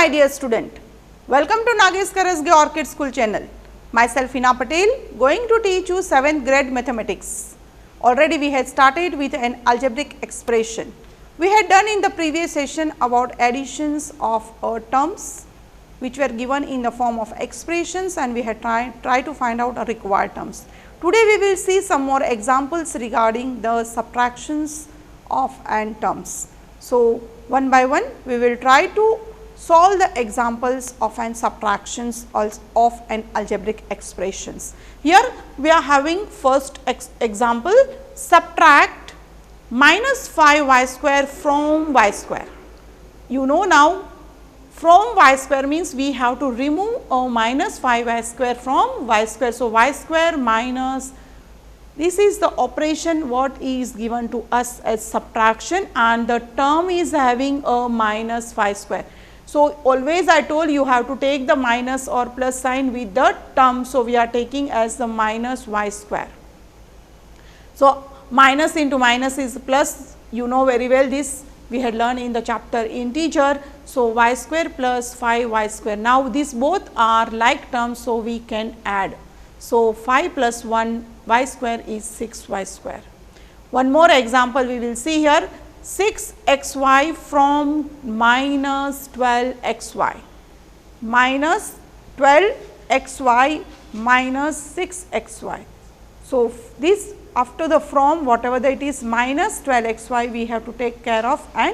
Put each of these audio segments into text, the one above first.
my dear student, welcome to Nagesh Karasge Orchid School channel. Myself Hina Patel going to teach you 7th grade mathematics. Already we had started with an algebraic expression. We had done in the previous session about additions of terms which were given in the form of expressions, and we had tried to find out required terms. Today we will see some more examples regarding the subtractions of terms. So, one by one we will try to solve the examples of subtractions of an algebraic expressions. Here we are having first example, subtract minus 5y square from y square. You know now, from y square means we have to remove minus 5y square from y square. So, y square minus, this is the operation what is given to us as subtraction, and the term is having a minus 5 square. So, always I told you have to take the minus or plus sign with the term. So, we are taking as the minus y square. So, minus into minus is plus, you know very well this we had learned in the chapter integer. So, y square plus 5y square. Now, these both are like terms, so we can add. So, 5 plus 1 y square is 6y square. One more example we will see here, 6xy from minus 12xy, minus 12xy minus 6xy. So, this after the from whatever that is minus 12xy we have to take care of and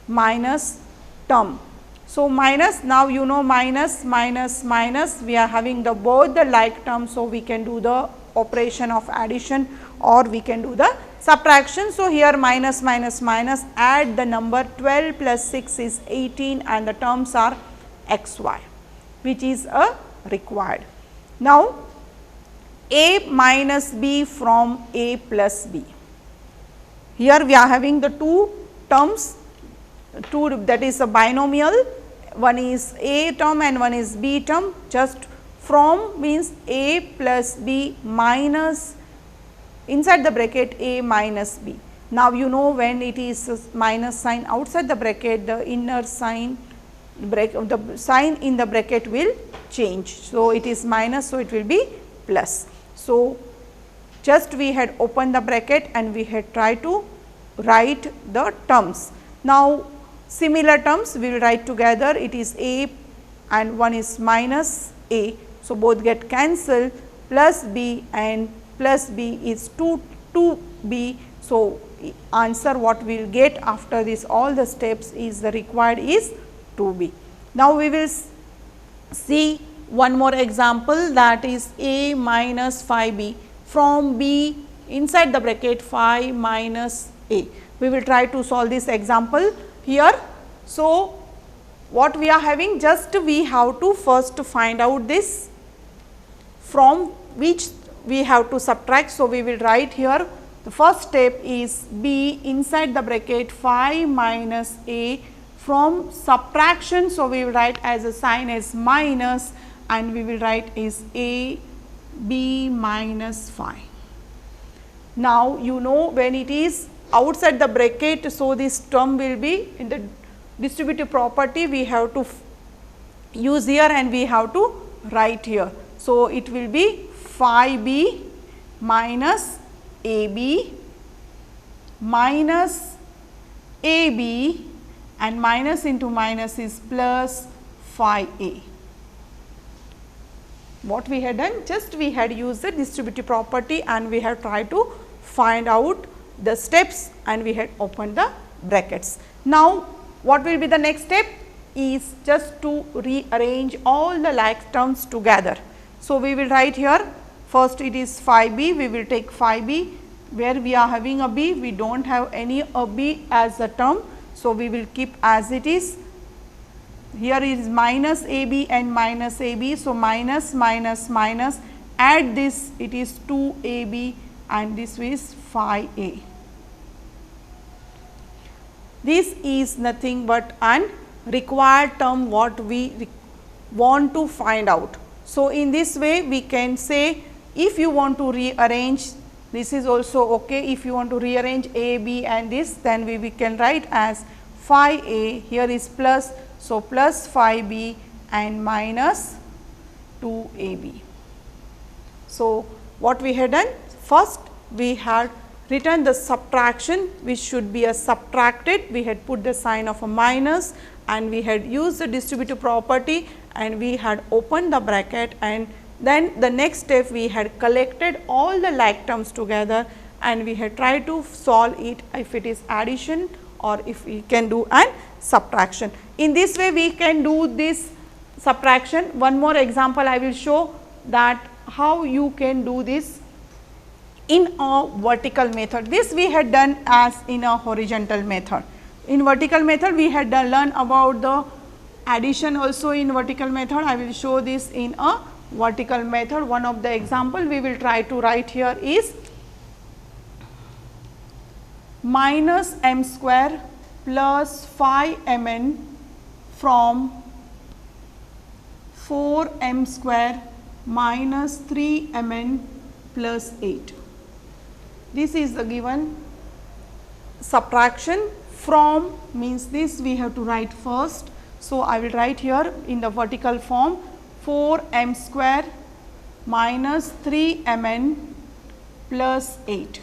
minus term. So, minus, now you know minus minus minus, we are having the both the like terms. So, we can do the operation of addition or we can do the subtraction. So, here minus minus minus, add the number 12 plus 6 is 18 and the terms are xy, which is a required. Now, a minus b from a plus b. Here we are having the two terms, that is a binomial, one is a term and one is b term. Just from means a plus b minus inside the bracket a minus b. Now, you know when it is minus sign outside the bracket, the inner sign the sign in the bracket will change. So, it is minus, so it will be plus. So, just we had opened the bracket and we had tried to write the terms. Now, similar terms we will write together, it is a and one is minus a. So, both get cancelled, plus b and plus b is 2b. So, answer what we will get after this all the steps is the required is 2b. Now, we will see one more example, that is a minus 5b from b inside the bracket 5 minus a. We will try to solve this example here. So, what we are having, just we have to first find out this from which we have to subtract. So, we will write here the first step is b inside the bracket 5 minus a from subtraction. So, we will write as a sign as minus and we will write is a b minus 5. Now, you know when it is outside the bracket, so this term will be in the distributive property we have to use here and we have to write here. So, it will be 5b minus ab minus ab and minus into minus is plus 5a. What we had done, just we had used the distributive property and we have tried to find out the steps and we had opened the brackets. Now, what will be the next step is just to rearrange all the like terms together. So, we will write here first it is 5b, we will take 5b where we are having a b, we do not have any a b as a term. So, we will keep as it is. Here is minus ab and minus ab. So, minus minus minus, add this, it is 2ab and this is 5a. This is nothing but an required term what we want to find out. So, in this way we can say if you want to rearrange, this is also okay. If you want to rearrange a, b and this, then we can write as 5a, here is plus So, plus 5b and minus 2ab. So, what we had done? First we had written the subtraction which should be a subtracted, we had put the sign of a minus and we had used the distributive property and we had opened the bracket, and then the next step we had collected all the like terms together and we had tried to solve it if it is addition or if we can do an subtraction. In this way we can do this subtraction. One more example I will show that how you can do this in a vertical method. This we had done as in a horizontal method. In vertical method we had learned about the addition also in vertical method. I will show this in a vertical method. One of the example we will try to write here is minus m square plus 5 mn from 4 m square minus 3 mn plus 8. This is the given subtraction. From means this we have to write first. So, I will write here in the vertical form 4 m square minus 3 mn plus 8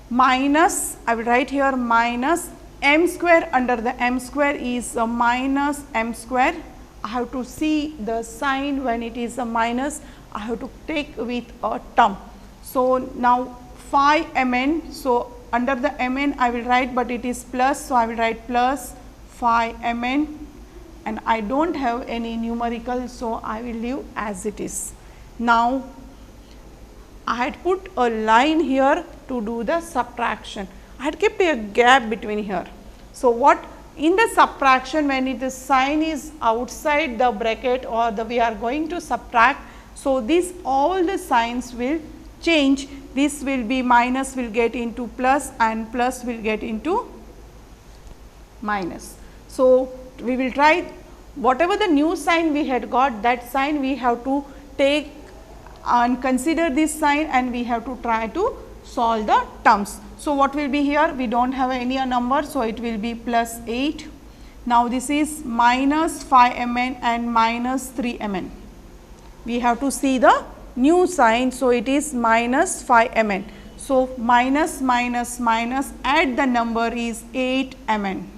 minus, I will write here minus m square, under the m square is a minus m square. I have to see the sign when it is a minus, I have to take with a term. So, now 5 mn, so under the mn I will write, but it is plus, so I will write plus 5 mn and I do not have any numerical, so I will leave as it is. Now, I had put a line here to do the subtraction. I had kept a gap between here. So, what in the subtraction when it is sign is outside the bracket or the we are going to subtract. So, this all the signs will change, this will be minus will get into plus and plus will get into minus. So, we will try whatever the new sign we had got, that sign we have to take and consider this sign and we have to try to solve the terms. So, what will be here? We do not have any number, so it will be plus 8. Now, this is minus 5 mn and minus 3 mn. We have to see the new sign, so it is minus 5 mn. So, minus minus minus, add the number is 8 mn.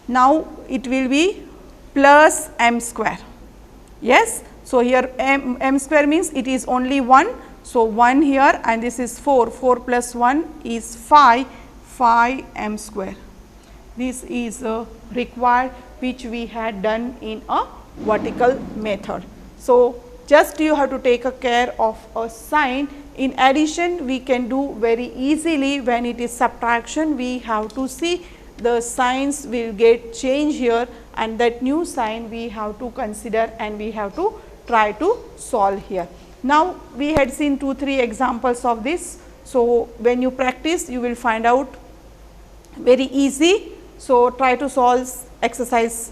Now, it will be plus m square. Yes. So, here m square means it is only 1. So, 1 here and this is 4, 4 plus 1 is 5, 5 m square. This is required which we had done in a vertical method. So, just you have to take a care of a sign. In addition, we can do very easily. When it is subtraction, we have to see the signs will get changed here and that new sign we have to consider and we have to try to solve here. Now, we had seen 2-3 examples of this. So, when you practice you will find out very easy. So, try to solve exercise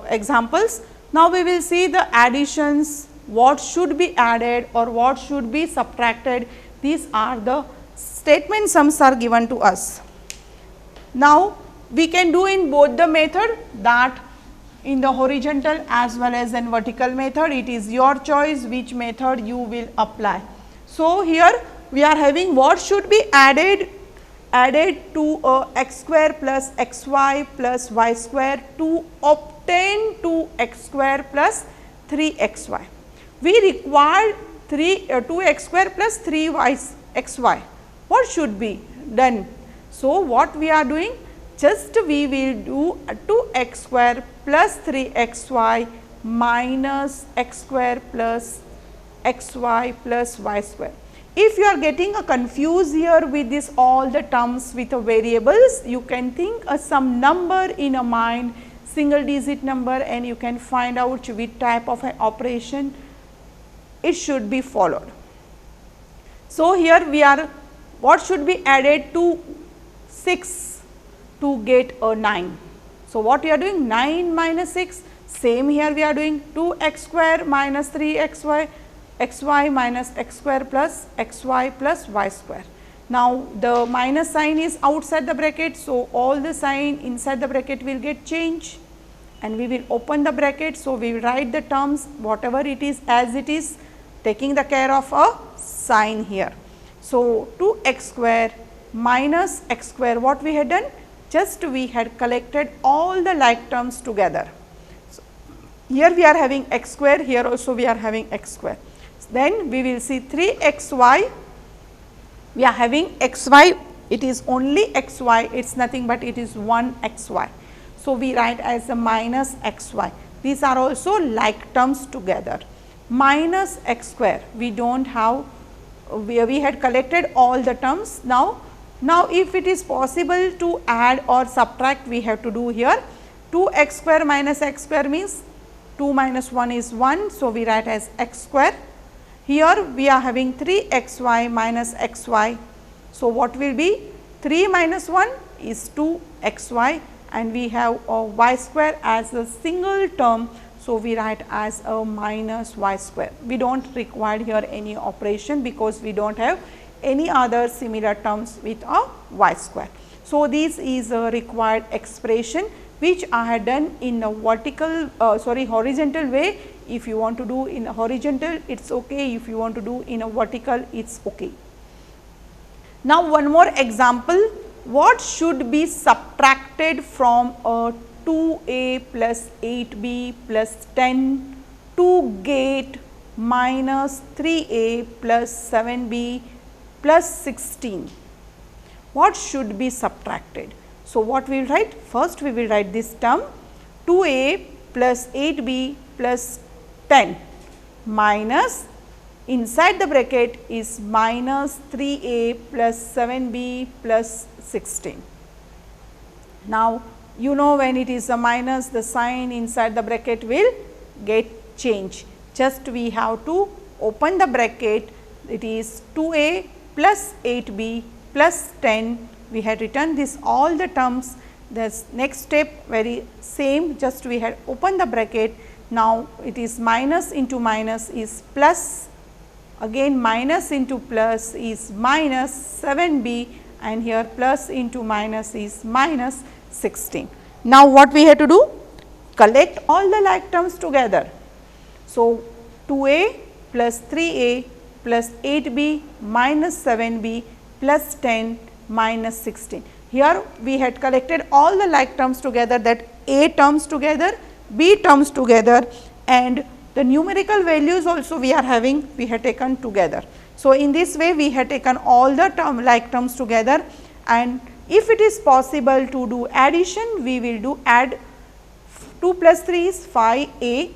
examples. Now, we will see the additions, what should be added or what should be subtracted. These are the statement sums are given to us. Now, we can do in both the method, that in the horizontal as well as in vertical method. It is your choice which method you will apply. So, here we are having what should be added to x square plus xy plus y square to obtain 2x square plus 3xy. We require 2x square plus 3xy. What should be done? So, what we are doing? Just we will do 2x square plus 3xy minus x square plus xy plus y square. If you are getting a confused here with this all the terms with the variables, you can think some number in a mind, single digit number, and you can find out which type of an operation it should be followed. So, here we are, what should be added to 6 to get a 9. So, what we are doing? 9 minus 6, same here we are doing 2x square minus 3xy, xy minus x square plus xy plus y square. Now, the minus sign is outside the bracket. So, all the sign inside the bracket will get changed and we will open the bracket. So, we will write the terms whatever it is as it is, taking the care of a sign here. So, 2x square minus x square, what we had done? Just we had collected all the like terms together. So, here we are having x square, here also we are having x square. Then we will see 3xy, we are having xy, it is only xy, it is nothing but it is 1xy. So, we write as a minus xy, these are also like terms together. Minus x square, we do not have, we had collected all the terms. Now if it is possible to add or subtract, we have to do here. 2x square minus x square means 2 minus 1 is 1. So, we write as x square. Here we are having 3xy minus xy. So, what will be? 3 minus 1 is 2xy and we have a y square as a single term. So, we write as a minus y square. We do not require here any operation because we do not have any other similar terms with a y square. So, this is a required expression which I had done in a horizontal way. If you want to do in a horizontal, it is okay. If you want to do in a vertical, it is okay. Now, one more example, what should be subtracted from a 2a plus 8b plus 10 to get minus 3a plus 7b plus 16. What should be subtracted? So, what we will write? First we will write this term 2a plus 8b plus 10 minus inside the bracket is minus 3a plus 7b plus 16. Now, you know when it is a minus, the sign inside the bracket will get changed. Just we have to open the bracket, it is 2a plus 8b plus 10. We had written this all the terms. The next step very same, just we had opened the bracket. Now, it is minus into minus is plus, again minus into plus is minus 7b and here plus into minus is minus 16. Now, what we have to do? Collect all the like terms together. So, 2a plus 3a plus 8b minus 7b plus 10 minus 16. Here we had collected all the like terms together, that a terms together, b terms together and the numerical values also we are having, we had taken together. So, in this way we had taken all the like terms together, and if it is possible to do addition, we will do add 2 plus 3 is 5a,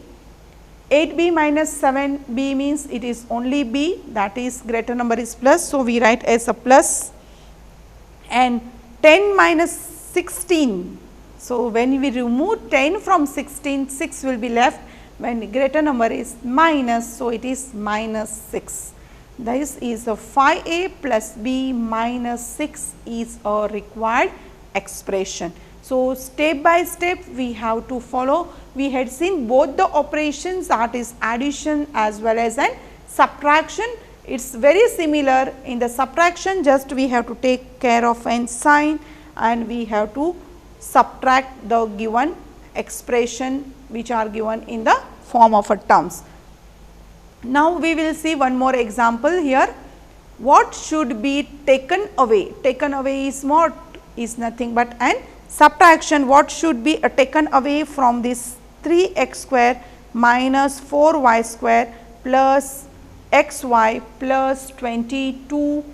8b minus 7b means it is only b, that is greater number is plus. So, we write as a plus, and 10 minus 16. So, when we remove 10 from 16, 6 will be left, when greater number is minus. So, it is minus 6. This is a 5a plus b minus 6 is a required expression. So, step by step we have to follow. We had seen both the operations, that is addition as well as an subtraction. It is very similar. In the subtraction, just we have to take care of an sign and we have to subtract the given expression which are given in the form of a terms. Now, we will see one more example here. What should be taken away? Taken away is what? Is nothing but an subtraction. What should be taken away from this 3x square minus 4y square plus xy plus 22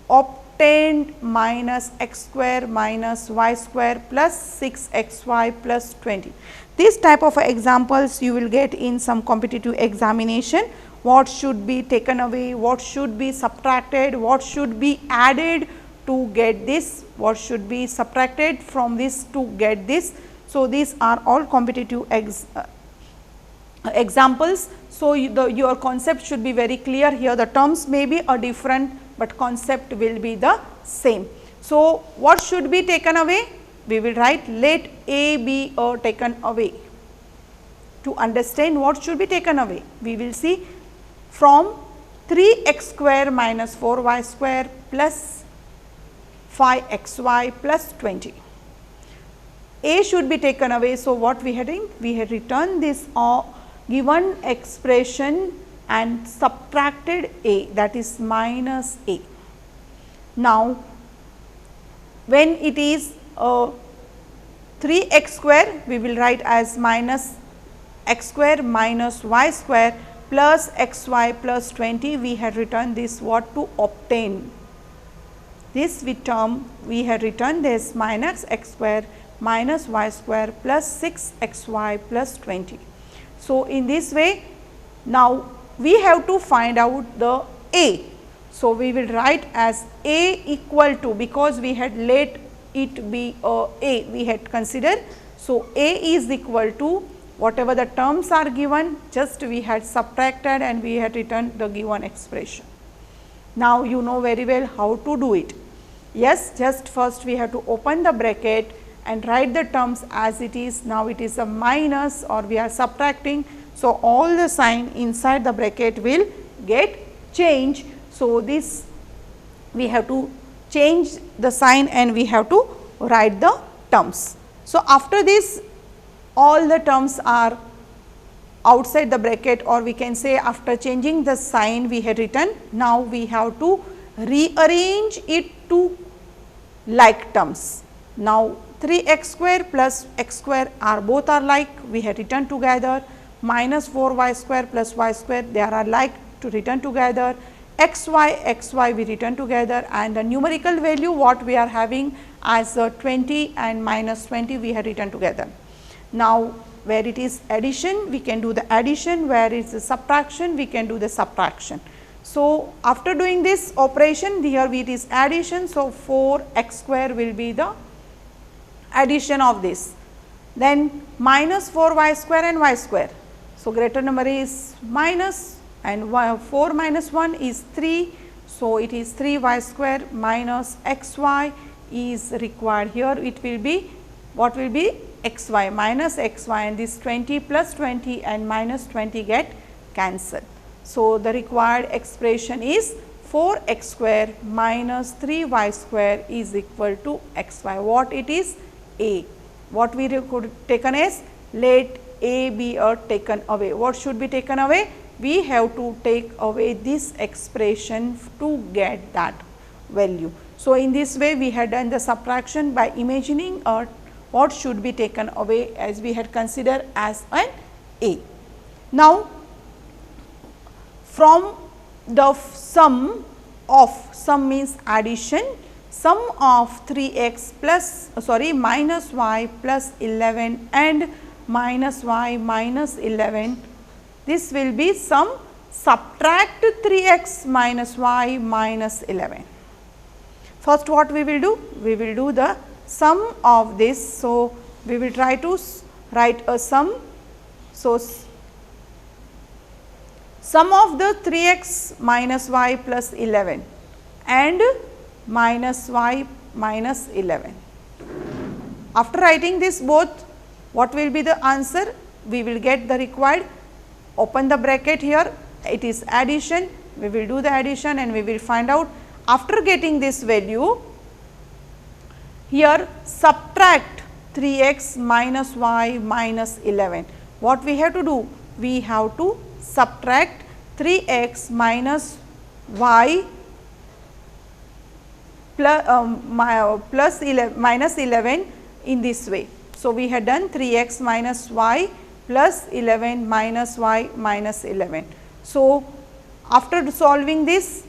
obtained minus x square minus y square plus 6xy plus 20. This type of examples you will get in some competitive examination. What should be taken away, what should be subtracted, what should be added to get this, what should be subtracted from this to get this. So, these are all competitive examples. So, your concept should be very clear here. The terms may be a different, but concept will be the same. So, what should be taken away? We will write let a be taken away. To understand what should be taken away, we will see from 3x square minus 4y square plus 5xy plus 20. A should be taken away. So, what we had done? We had written this given expression and subtracted A, that is minus A. Now, when it is 3x square, we will write as minus x square minus y square plus xy plus 20. We had written this what to obtain. This term we had written this minus x square minus y square plus 6xy plus 20. So, in this way now we have to find out the A. So, we will write as A equal to, because we had let it be A we had considered. So, A is equal to whatever the terms are given, just we had subtracted and we had written the given expression. Now, you know very well how to do it. Yes, just first we have to open the bracket and write the terms as it is. Now, it is a minus or we are subtracting. So, all the sign inside the bracket will get changed. So, this we have to change the sign and we have to write the terms. So, after this all the terms are outside the bracket, or we can say after changing the sign we had written. Now, we have to rearrange it to like terms. Now, 3x square plus x square are both are like, we had written together, minus 4y square plus y square, they are like to written together, xy we written together, and the numerical value what we are having as 20 and minus 20 we had written together. Now, where it is addition we can do the addition, where it is subtraction we can do the subtraction. So, after doing this operation here it is addition. So, 4x square will be the addition of this, then minus 4y square and y square. So, greater number is minus and 4 minus 1 is 3. So, it is 3y square minus xy is required here. It will be what will be xy minus xy, and this 20 plus 20 and minus 20 get cancelled. So, the required expression is 4x square minus 3y square is equal to xy. What it is? A. What we could taken as let A be taken away. What should be taken away? We have to take away this expression to get that value. So, in this way we had done the subtraction by imagining what should be taken away as we had considered as an A. Now, from the sum means addition, sum of 3x plus minus y plus 11 and minus y minus 11, this will be sum subtract 3x minus y minus 11. First what we will do? We will do the sum of this. So, we will try to write a sum. So, sum of the 3x minus y plus 11 and minus y minus 11. After writing this both, what will be the answer? We will get the required, open the bracket here, it is addition, we will do the addition and we will find out. After getting this value, here subtract 3x minus y minus 11. What we have to do? We have to subtract 3x minus y plus 11 minus 11 in this way. So, we had done 3x minus y plus 11 minus y minus 11. So, after solving this,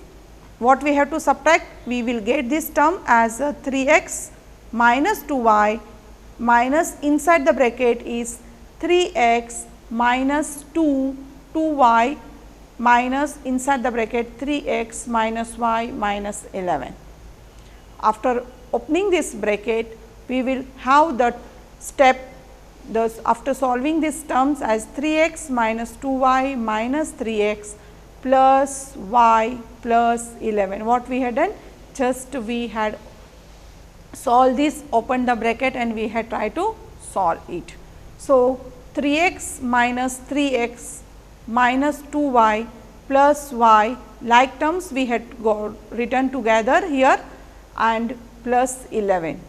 what we have to subtract? We will get this term as 3x minus 2y minus inside the bracket is 3x minus 2y minus inside the bracket 3x minus y minus 11. After opening this bracket, we will have the step after solving these terms as 3x minus 2y minus 3x plus y plus 11. What we had done? Just we had solved this, opened the bracket and we had tried to solve it. So, 3x minus 3x minus 2y plus y like terms we had written together here and plus 11.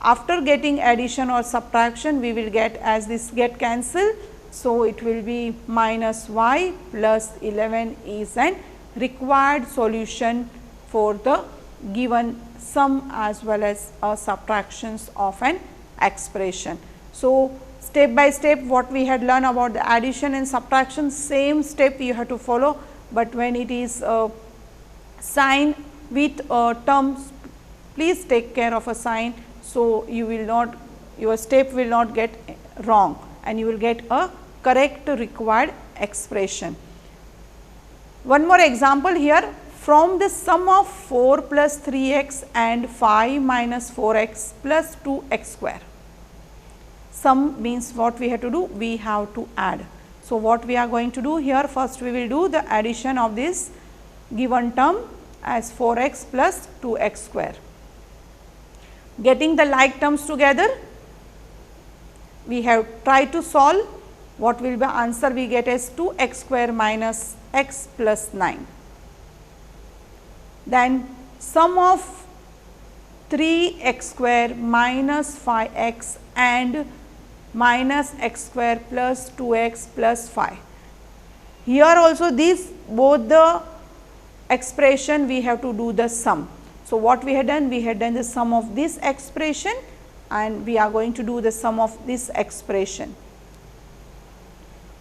After getting addition or subtraction, we will get, as this get cancelled. So, it will be minus y plus 11 is an required solution for the given sum as well as subtractions of an expression. So, step by step what we had learned about the addition and subtraction, same step you have to follow, but when it is sign with terms, please take care of a sign. So, you will not, your step will not get wrong and you will get a correct required expression. One more example here, from the sum of 4 plus 3x and 5 minus 4x plus 2x square. Sum means what we have to do? We have to add. So, what we are going to do here, first we will do the addition of this given term as 4x plus 2x square. Getting the like terms together, we have tried to solve. What will be the answer we get as 2x square minus x plus 9. Then sum of 3x square minus 5x and minus x square plus 2x plus 5. Here also these both the expression we have to do the sum. So, what we had done? We had done the sum of this expression and we are going to do the sum of this expression.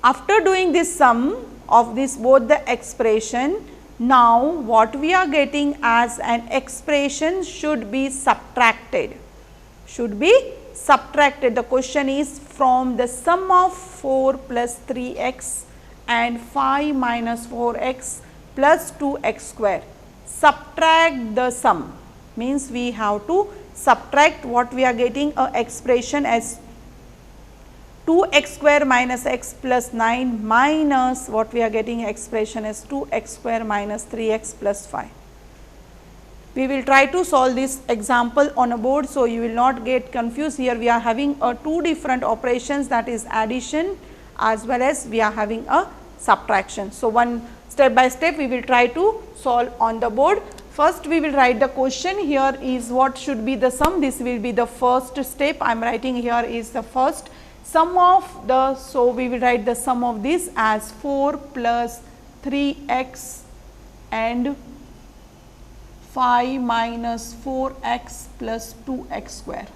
After doing this sum of this both the expression, now what we are getting as an expression should be subtracted. Should be subtracted. The question is from the sum of 4 plus 3x and 5 minus 4x plus 2x square. Subtract the sum, means we have to subtract what we are getting a expression as 2x square minus x plus 9 minus what we are getting expression as 2x square minus 3x plus 5. We will try to solve this example on a board. So, you will not get confused. Here we are having two different operations, that is addition as well as we are having a subtraction. So, one step by step we will try to solve on the board. First we will write the question. Here is what should be the sum. This will be the first step. I am writing here is the first sum of the. So, we will write the sum of this as 4 plus 3x and 5 minus 4x plus 2x square.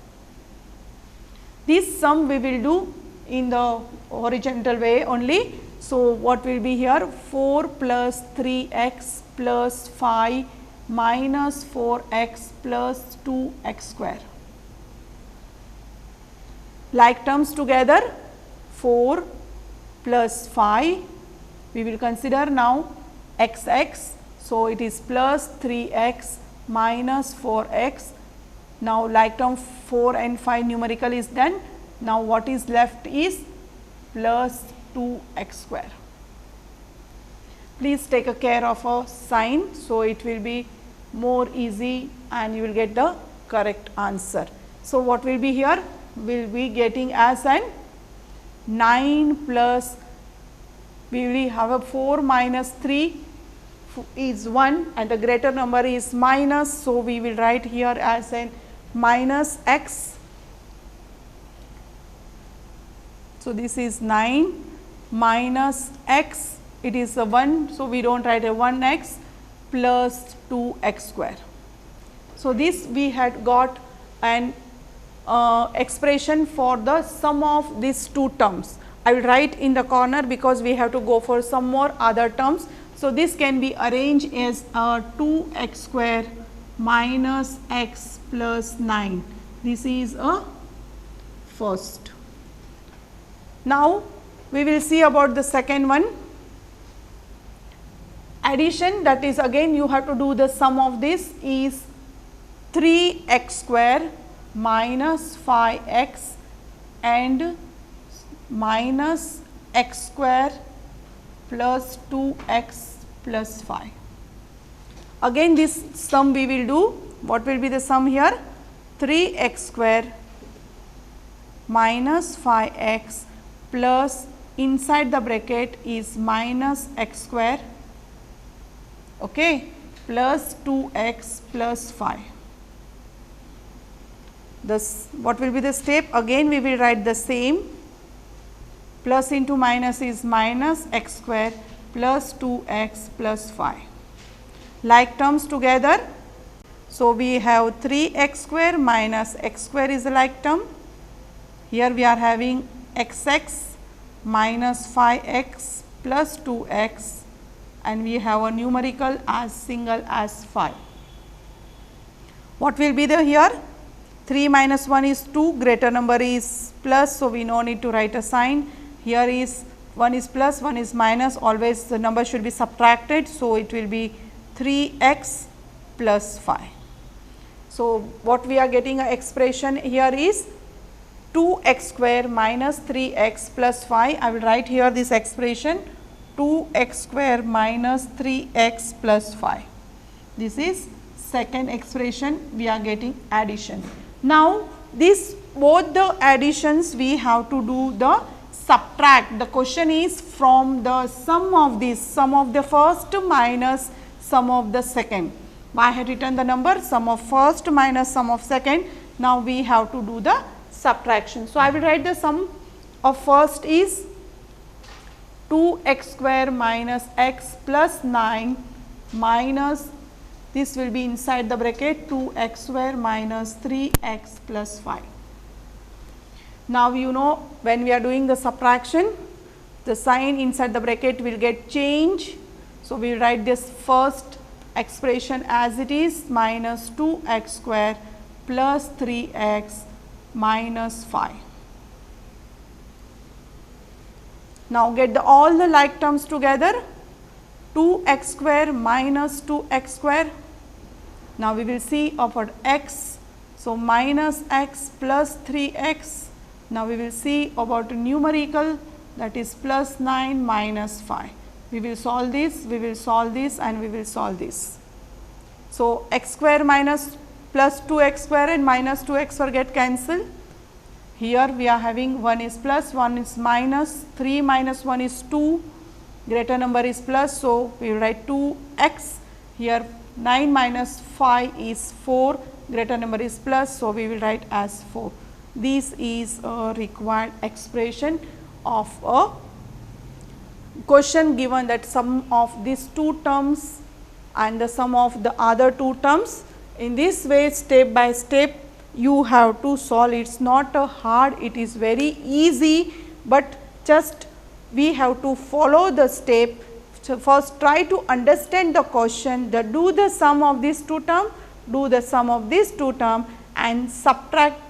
This sum we will do in the horizontal way only. So, what will be here? 4 plus 3x plus 5 minus 4x plus 2x square. Like terms together, 4 plus 5, we will consider now x. So, it is plus 3x minus 4x. Now, like term 4 and 5 numerical is done. Now, what is left is plus 2x square. Please take a care of a sign. So, it will be more easy and you will get the correct answer. So, what will be here? We will be getting as an 9 plus, we will have a 4 minus 3 is 1 and the greater number is minus. So, we will write here as an minus x. So, this is 9 minus x, it is a 1. So, we do not write a 1x plus 2x square. So, this we had got an expression for the sum of these two terms. I will write in the corner because we have to go for some more other terms. So, this can be arranged as 2x square minus x plus 9. This is a first. Now, we will see about the second one. Addition, that is again you have to do the sum of this is 3x square minus 5x and minus x square plus 2x plus 5. Again this sum we will do. What will be the sum here? 3x square minus 5x plus inside the bracket is minus x square, okay, plus 2x plus 5. This what will be the step? Again we will write the same. Plus into minus is minus x square plus 2x plus 5. Like terms together. So, we have 3x square minus x square is a like term. Here we are having xx minus 5x plus 2x, and we have a numerical as single as 5. What will be the here? 3 minus 1 is 2, greater number is plus. So, we no need to write a sign. Here is 1 is plus, 1 is minus, always the number should be subtracted. So, it will be 3x plus 5. So, what we are getting a expression here is 2x square minus 3x plus 5. I will write here this expression 2x square minus 3x plus 5. This is second expression, we are getting addition. Now, this both the additions we have to do the subtract. The question is from the sum of this, sum of the first minus sum of the second. I had written the number sum of first minus sum of second. Now, we have to do the subtraction. So, I will write the sum of first is 2x square minus x plus 9 minus, this will be inside the bracket, 2x square minus 3x plus 5. Now, you know when we are doing the subtraction, the sign inside the bracket will get changed. So, we will write this first expression as it is minus 2x square plus 3x minus 5. Now, get all the like terms together, 2x square minus 2x square. Now, we will see about x. So, minus x plus 3x. Now, we will see about numerical, that is plus 9 minus 5. We will solve this, we will solve this, and we will solve this. So, x square minus plus 2x square and minus 2x square get cancelled. Here we are having 1 is plus, 1 is minus, 3 minus 1 is 2, greater number is plus. So, we will write 2x. Here 9 minus 5 is 4, greater number is plus. So, we will write as 4. This is a required expression of a question given that sum of these two terms and the sum of the other two terms. In this way, step by step you have to solve. It is not a hard, it is very easy, but just we have to follow the step. So, first try to understand the question, do the sum of these two terms, do the sum of these two terms and subtract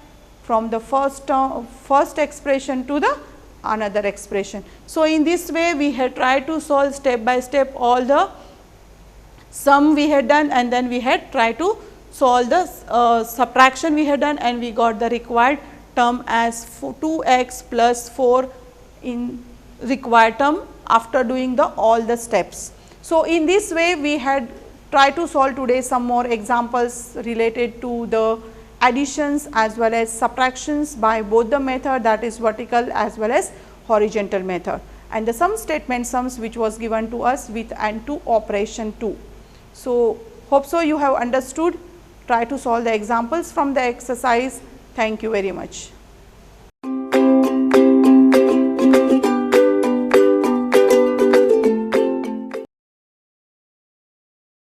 from the first term, first expression to the another expression. So, in this way we had tried to solve step by step all the sum we had done, and then we had tried to solve the subtraction we had done, and we got the required term as 2x plus 4 in required term after doing the all the steps. So, in this way we had tried to solve today some more examples related to the additions as well as subtractions by both the method, that is vertical as well as horizontal method, and the sum statement sums which was given to us with and to operation 2. So, hope so you have understood. Try to solve the examples from the exercise. Thank you very much.